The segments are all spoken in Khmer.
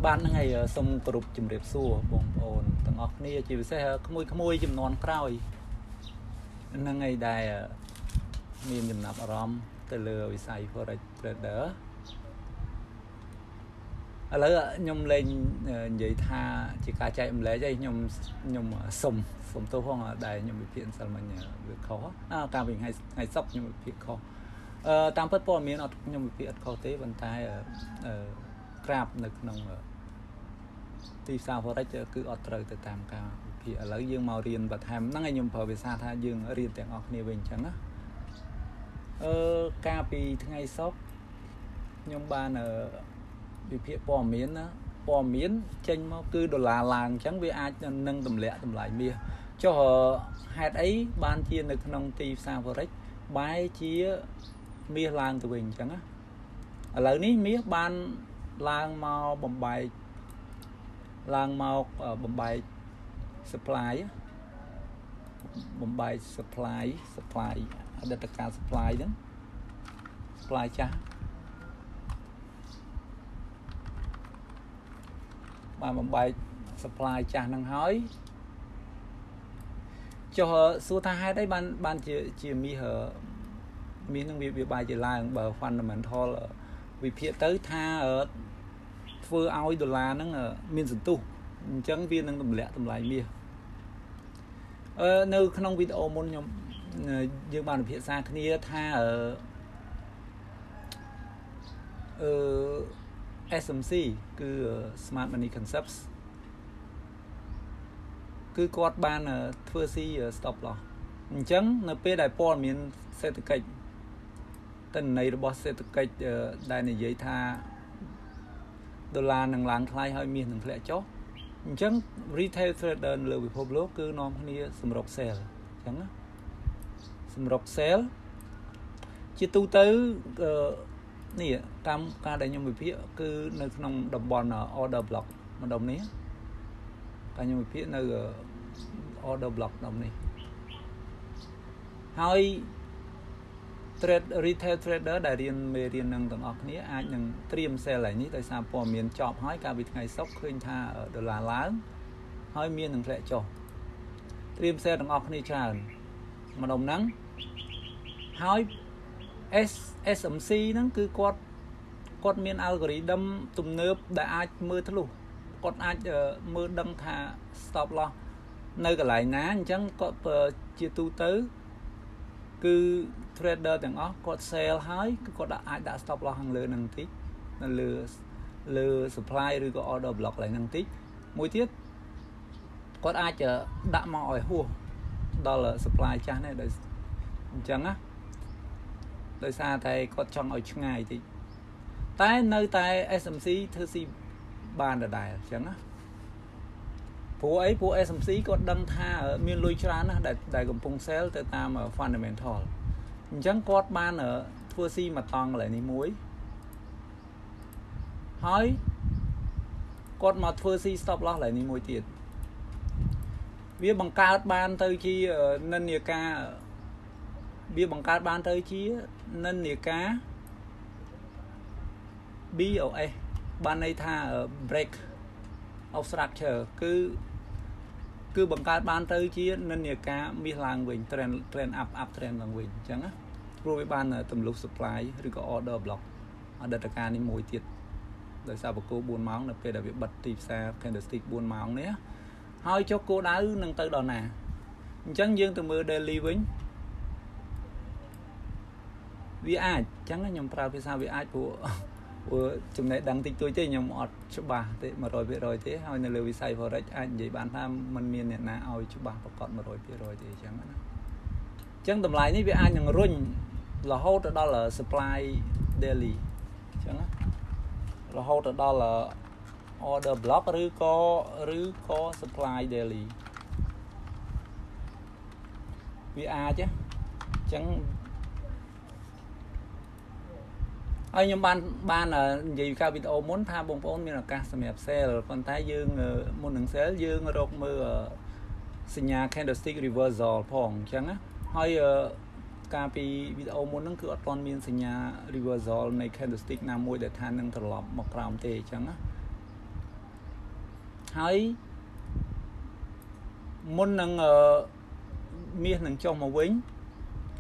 ban ngày sông group chìm đẹp xua bông ồn tầng ọc nia chỉ sẽ khmui khmui chìm non kroi năng ngày đài miền chìm nạp rom từ lừa bị xài for đỡ lấy nhom lên vậy tha chỉ cả chạy lấy dây nhom sùng sùng tô phong ở đài nhom bị phiền sao mà nhờ việc khó cả mình hay sốc nhom bị phiền khó tam phất po miền nhom bị phiền khó tế vận tải crab nực nông thì sao for đấy cứ ở trời từ tam cao thì lấy dương màu riêng và tham năng ngày nhom phở về xa tha dương riêng tiếng ngọc nhiều bình chẳng á ca pi ngày sốc nhom ban ở bị phía bò miến tranh máu cứ đồ là làng chẳng vì ai nâng tầm lẽ tầm lại mía cho họ hạt ấy ban chia được nông ti sao vào đấy bái chia mía làng từ bình chẳng á lời ní mía ban làng màu bầm bài supply ada tekan supply đó supply cha mà bài supply cha năng hói cho số tha hai đấy ban chỉ mi hở mi năng việc bài chỉ là bờ fundamental vì phía tới tha ở phơi ao đô la nó ở miền sườn tu chẳng viên năng tầm lẽ tầm lại mía nơi trong video môn nhom dương bàn phía xa kia tha ở SMC cứ Smart Money Concepts cứ quát ban ở thưa si stop loss chẳng nó pe đại pol miền xe tự cách tên này boss xe tự cách đại này giấy tha đô la năng láng khai hơi miền năng lẽ chó chẳng retail trader lừa bị phô lố cứ nom kia sầm rọc sale chẳng á sầm rọc sale chỉ tu tới nè tam ca đại nhung bị phía cứ nơi trong đồng bòn order block mà đồng này ca nhung bị phía nơi order block đồng này hai retail trader đại điền mê điền năng tầng ọc này ai năng stream xe lại ní tại sao bỏ miền chọp hỏi cả bị ngày sốc khơi tha ở đô la lớn hỏi miền năng lệ cho stream xe tầng ọc này tràn mà đồng nắng hỏi SMC nó cứ quạt miền algorithm tùm nớp đã ai mưa thằng lù quạt ai mưa đâm thà stop loss nơi cái lại ná chẳng có chia tu tới cứ traderទាំងអស់គាត់ sell ហើយគឺគាត់អាចដាក់ stop loss ខាងលើនឹងតិចនៅលើ supply ឬក៏ order block ឡើងនឹងតិចមួយទៀតគាត់អាចដាក់មកឲ្យហួសដល់ supply ចាស់នេះដោយអញ្ចឹងណាដោយសារតែគាត់ចង់ឲ្យឆ្ងាយតិចតែនៅតែ SMC ធ្វើស៊ីបានដដែលអញ្ចឹងណាព្រោះអីព្រោះ SMC គាត់ដឹងថាមានលុយច្រើនណាស់ដែលកំពុង sell ទៅតាម fundamental អញ្ចឹងគាត់បានធ្វើស៊ីមកតង់កន្លែងនេះមួយហើយគាត់មកធ្វើស៊ី stop loss កន្លែងនេះមួយទៀតវាបង្កើតបានទៅជានិន្នាការវាបង្កើតបានទៅជានិន្នាការ BOS បានន័យថា break of structure គឺបង្កើតបានទៅជានិន្នាការមាសឡើងវិញ trend up trend ឡើងវិញអញ្ចឹងណាព្រោះវាបានទម្លុះ supply ឬក៏ order block អតីតកាលនេះមួយទៀតដោយសារបកគោ4ម៉ោងនៅពេលដែលវាបិទទីផ្សារ candlestick 4ម៉ោងនេះហើយចុះគោលដៅនឹងទៅដល់ណាអញ្ចឹងយើងទៅមើល daily វិញវាអាចអញ្ចឹងខ្ញុំប្រើភាសាវាអាចព្រោះចំណេះដឹងតិចតួចទេខ្ញុំអត់ច្បាស់ទេ 100% ទេហើយនៅលើវិស័យ forex អាចនិយាយបានថាมันមានអ្នកណាឲ្យច្បាស់ប្រកប 100% ទេអញ្ចឹងណាអញ្ចឹងតម្លៃនេះវាអាចនឹងរុញរហូតទៅដល់ supply daily អញ្ចឹងណារហូតទៅដល់ order block ឬក៏ supply daily វាអាចអញ្ចឹងហើយខ្ញុំបាននិយាយកាលវីដេអូមុនថាបងប្អូនមានឱកាសសម្រាប់ sell ប៉ុន្តែយើងមុននឹង sell យើងរកមើលសញ្ញា candlestick reversal ផងអញ្ចឹងណាហើយកាលពីវីដេអូមុនហ្នឹងគឺអត់ទាន់មានសញ្ញា reversal នៃ candlestick ណាមួយដែលថានឹងត្រឡប់មកក្រោមទេអញ្ចឹងណា ហើយមុននឹងមាសនឹងចុះមកវិញ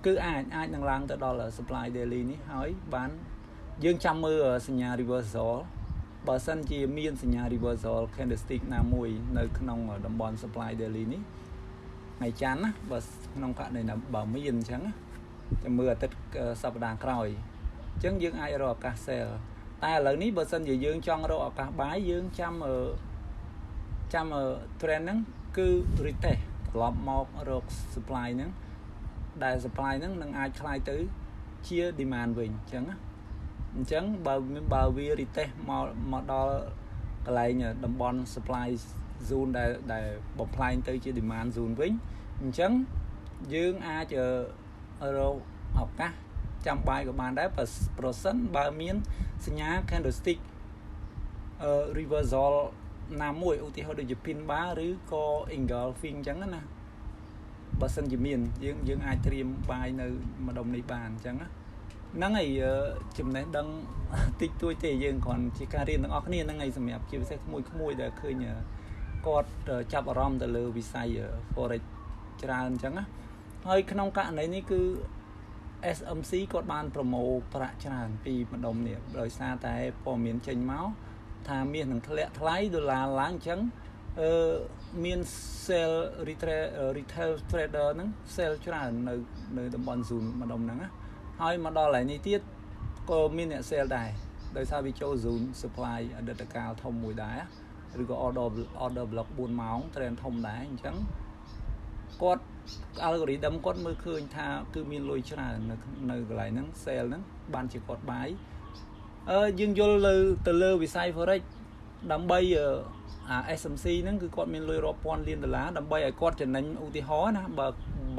គឺអាចនឹងឡើងទៅដល់ supply daily នេះហើយបានយើងចាំមើលសញ្ញា reversal បើសិនជាមានសញ្ញា reversal candlestick ណាមួយនៅក្នុងតំបន់ supply daily នេះថ្ងៃច័ន្ទណាបើក្នុងករណីណាបើមានអញ្ចឹងចាំមើលអាទិត្យសប្តាហ៍ក្រោយអញ្ចឹងយើងអាចរកឱកាស sell តែឥឡូវនេះបើសិនជាយើងចង់រកឱកាស buy យើងចាំtrend ហ្នឹងគឺ retest ត្រឡប់មករក supply ហ្នឹងដែល supply ហ្នឹងនឹងអាចคล้ายទៅជា demand វិញអញ្ចឹងណាអញ្ចឹងបើវា retest មកដល់កន្លែងតំបន់ supply zone ដែលបំផ្លាញទៅជា demand zone វិញអញ្ចឹងយើងអាចរកឱកាសចាំបាយក៏បានដែរប្រសិនបើមានសញ្ញា candlestick reversal ណាមួយឧទាហរណ៍ដូចជា pin bar ឬក៏ engulfing អញ្ចឹងណាបើសិនជាមានយើងអាចត្រៀមបាយនៅម្ដុំនេះបានអញ្ចឹងណាហ្នឹងហើយចំណេះដឹងតិចតួចទេយើងគ្រាន់ជាការរៀនទាំងអស់គ្នាហ្នឹងហើយសម្រាប់ជាពិសេសក្មួយដែលឃើញគាត់ចាប់អារម្មណ៍ទៅលើវិស័យ forex ច្រើនអញ្ចឹងណាហើយក្នុងករណីនេះគឺ SMC គាត់បានប្រម៉ូប្រាក់ច្រើនពីម្ដុំនេះដោយសារតែព័ត៌មានចេញមកថាមាសនឹងធ្លាក់ថ្លៃដុល្លារឡើងអញ្ចឹងមាន sell retail trader ហ្នឹង sell ច្រើននៅតំបន់ zone ម្ដុំហ្នឹងណាហើយមកដល់ហើយនេះទៀតក៏មានអ្នក sell ដែរដោយសារវាចូល zone supply អតីតកាលធំមួយដែរឬក៏ order block 4ម៉ោង trend ធំដែរអញ្ចឹងគាត់ algorithm គាត់មើលឃើញថាគឺមានលុយច្រើននៅកន្លែងហ្នឹង sell ហ្នឹងបានជាគាត់បាយយើងយល់ទៅលើវិស័យ forex ដើម្បីSMC ហ្នឹងគឺគាត់មានលុយរាប់ពាន់លានដុល្លារដើម្បីឲ្យគាត់ចំណេញឧទាហរណ៍ណា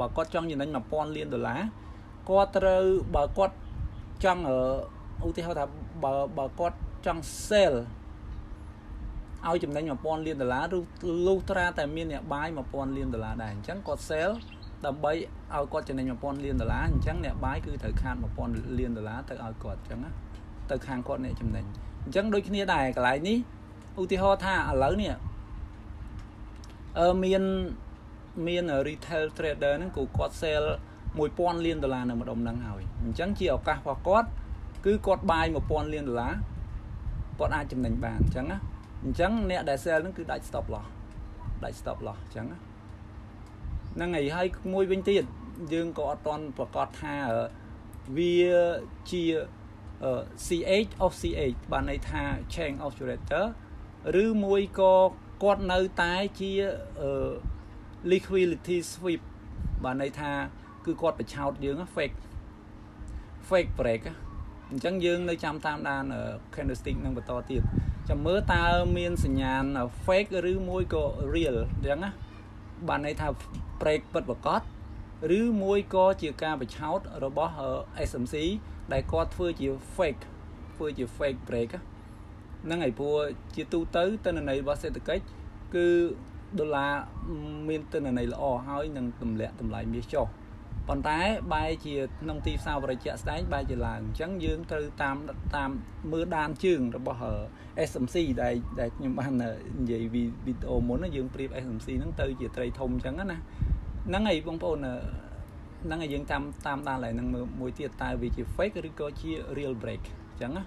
បើគាត់ចង់ចំណេញ1000លានដុល្លារគាត់ត្រូវបើគាត់ចង់ឧទាហរណ៍ថាបើគាត់ចង់ sell ឲ្យចំណេញ1000លានដុល្លារលុះត្រាតែមានអ្នកបាយ1000លានដុល្លារដែរអញ្ចឹងគាត់ sell ដើម្បីឲ្យគាត់ចំណេញ1000លានដុល្លារអញ្ចឹងអ្នកបាយគឺត្រូវខាត1000លានដុល្លារទៅឲ្យគាត់អញ្ចឹងណាទៅខាងគាត់អ្នកចំណេញអញ្ចឹងដូចគ្នាដែរកន្លែងនេះឧទាហរណ៍ថាឥឡូវនេះមាន retail trader ហ្នឹងគាត់ sell 1000លានដុល្លារនៅម្ដុំហ្នឹងហើយអញ្ចឹងជាឱកាសរបស់គាត់គឺគាត់បាយ1000លានដុល្លារគាត់អាចចំណេញបានអញ្ចឹងណាអញ្ចឹងអ្នកដែល sell ហ្នឹងគឺដាច់ stop loss អញ្ចឹងណាហ្នឹងហើយមួយវិញទៀតយើងក៏អត់ទាន់ប្រកាសថាវាជា CH of CH បានន័យថា chain oscillator ឬមួយក៏គាត់នៅតែជា liquidity sweep បានន័យថាគឺគាត់បញ្ឆោតយើង fake break អញ្ចឹងយើងនៅចាំតាមដាន candlestick នឹងបន្តទៀតចាំមើលតើមានសញ្ញាណ fake ឬមួយក៏ real អញ្ចឹងណាបានន័យថា break ពិតប្រាកដឬមួយក៏ជាការបញ្ឆោតរបស់ SMC ដែលគាត់ធ្វើជា fake break ហ្នឹងហើយព្រោះជាទូទៅទិន្នន័យរបស់សេដ្ឋកិច្ចគឺដុល្លារមានទិន្នន័យល្អហើយនឹងទម្លាក់តម្លៃមាសចុះប៉ុន្តែបែរជាក្នុងទីផ្សារបរិយាស្ដែងបែរជាឡើងអញ្ចឹងយើងត្រូវតាមមើលដានជើងរបស់ SMC ដែលខ្ញុំបាននិយាយវីដេអូមុនយើងប្រៀប SMC ហ្នឹងទៅជាត្រីធំអញ្ចឹងណាហ្នឹងហើយបងប្អូនហ្នឹងហើយយើងតាមដានឡើយហ្នឹងមួយទៀតតើវាជា fake ឬក៏ជា real break អញ្ចឹងណា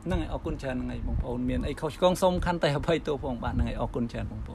ហ្នឹងហើយអរគុណច្រើនហ្នឹងហើយបងប្អូនមានអីខុសឆ្គងសូមខន្តីអភ័យទោសផងបាទហ្នឹងហើយអរគុណច្រើនបងប្អូន